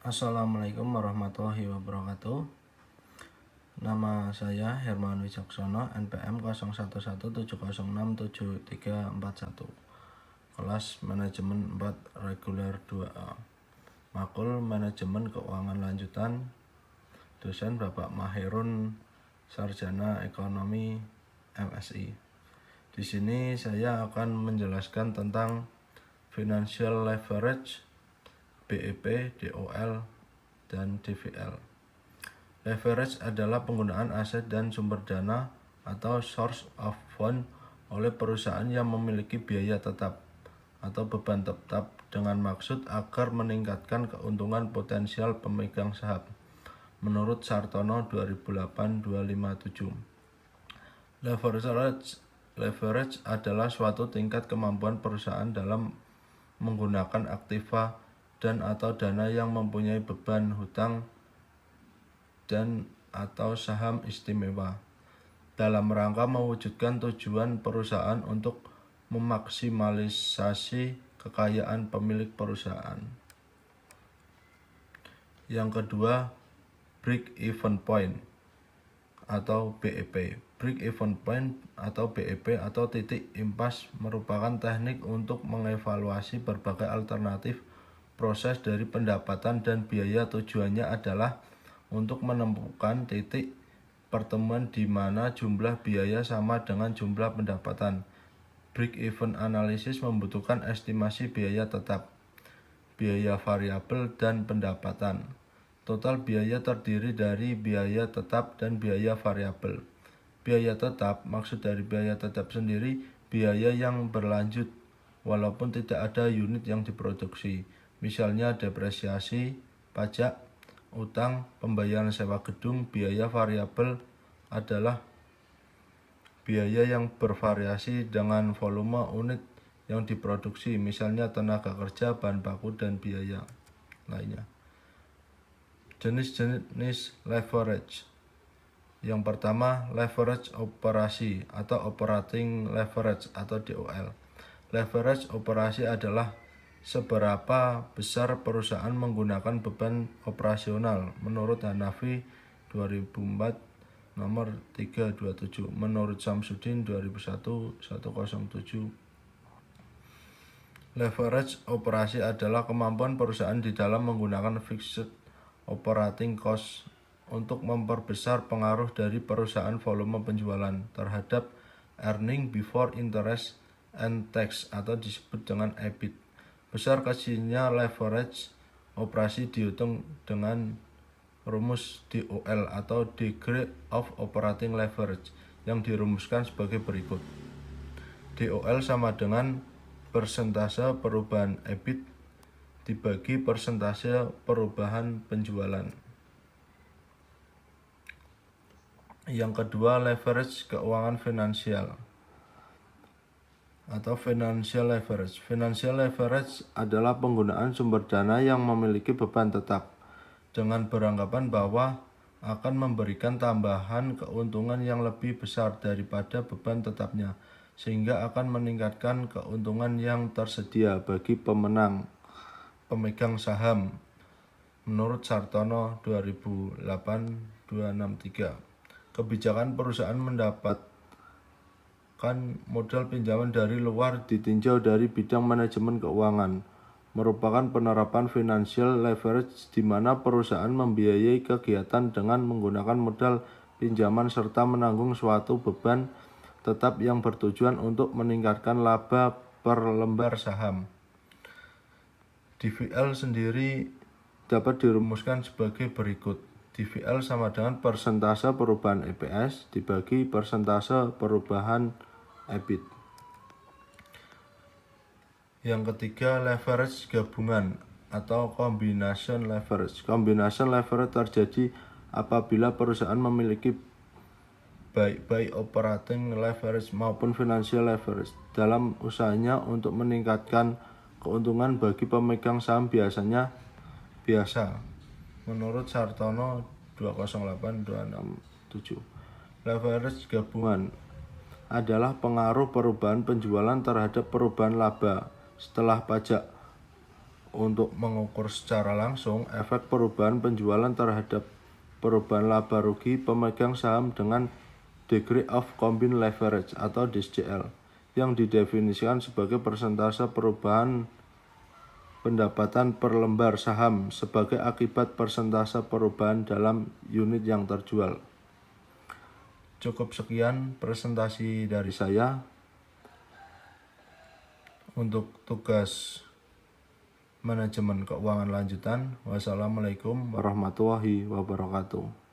Assalamualaikum warahmatullahi wabarakatuh. Nama saya Herman Wicaksono, NPM 0117067341. Kelas Manajemen 4 Reguler 2A. Makul Manajemen Keuangan Lanjutan. Dosen Bapak Mahirun, Sarjana Ekonomi MSI. Di sini saya akan menjelaskan tentang financial leverage, BEP, DOL, dan DVL. Leverage adalah penggunaan aset dan sumber dana atau source of fund oleh perusahaan yang memiliki biaya tetap atau beban tetap dengan maksud agar meningkatkan keuntungan potensial pemegang saham. Menurut Sartono 2008-257. Leverage adalah suatu tingkat kemampuan perusahaan dalam menggunakan aktiva dan atau dana yang mempunyai beban hutang dan atau saham istimewa dalam rangka mewujudkan tujuan perusahaan untuk memaksimalisasi kekayaan pemilik perusahaan. Yang kedua, break even point atau BEP. Break even point atau BEP atau titik impas merupakan teknik untuk mengevaluasi berbagai alternatif proses dari pendapatan dan biaya. Tujuannya adalah untuk menemukan titik pertemuan di mana jumlah biaya sama dengan jumlah pendapatan. Break-even analysis membutuhkan estimasi biaya tetap, biaya variabel, dan pendapatan. Total biaya terdiri dari biaya tetap dan biaya variabel. Biaya tetap, maksud dari biaya tetap sendiri, biaya yang berlanjut walaupun tidak ada unit yang diproduksi. Misalnya depresiasi, pajak, utang, pembayaran sewa gedung. Biaya variabel adalah biaya yang bervariasi dengan volume unit yang diproduksi, misalnya tenaga kerja, bahan baku, dan biaya lainnya. Jenis-jenis leverage. Yang pertama, leverage operasi atau operating leverage atau DOL. Leverage operasi adalah seberapa besar perusahaan menggunakan beban operasional menurut Hanafi 2004 nomor 327, menurut Samsudin 2001-107. Leverage operasi adalah kemampuan perusahaan di dalam menggunakan fixed operating cost untuk memperbesar pengaruh dari perusahaan volume penjualan terhadap earning before interest and tax atau disebut dengan EBIT. Besar kecilnya leverage operasi dihitung dengan rumus DOL atau Degree of Operating Leverage yang dirumuskan sebagai berikut. DOL sama dengan persentase perubahan EBIT dibagi persentase perubahan penjualan. Yang kedua, leverage keuangan finansial atau financial leverage. Financial leverage adalah penggunaan sumber dana yang memiliki beban tetap dengan beranggapan bahwa akan memberikan tambahan keuntungan yang lebih besar daripada beban tetapnya, sehingga akan meningkatkan keuntungan yang tersedia bagi pemegang saham. Menurut Sartono 2008-263. Kebijakan perusahaan mendapatkan modal pinjaman dari luar ditinjau dari bidang manajemen keuangan, merupakan penerapan financial leverage di mana perusahaan membiayai kegiatan dengan menggunakan modal pinjaman serta menanggung suatu beban tetap yang bertujuan untuk meningkatkan laba per lembar saham. DVL sendiri dapat dirumuskan sebagai berikut. DVL sama dengan persentase perubahan EPS dibagi persentase perubahan EBIT. Yang ketiga, leverage gabungan atau combination leverage. Combination leverage terjadi apabila perusahaan memiliki baik operating leverage maupun financial leverage dalam usahanya untuk meningkatkan keuntungan bagi pemegang saham biasa. Menurut Sartono 208267. Leverage gabungan adalah pengaruh perubahan penjualan terhadap perubahan laba setelah pajak untuk mengukur secara langsung efek perubahan penjualan terhadap perubahan laba rugi pemegang saham dengan Degree of Combined Leverage atau DCL yang didefinisikan sebagai persentase perubahan pendapatan per lembar saham sebagai akibat persentase perubahan dalam unit yang terjual. Cukup sekian presentasi dari saya. Untuk tugas manajemen keuangan lanjutan, wassalamualaikum warahmatullahi wabarakatuh.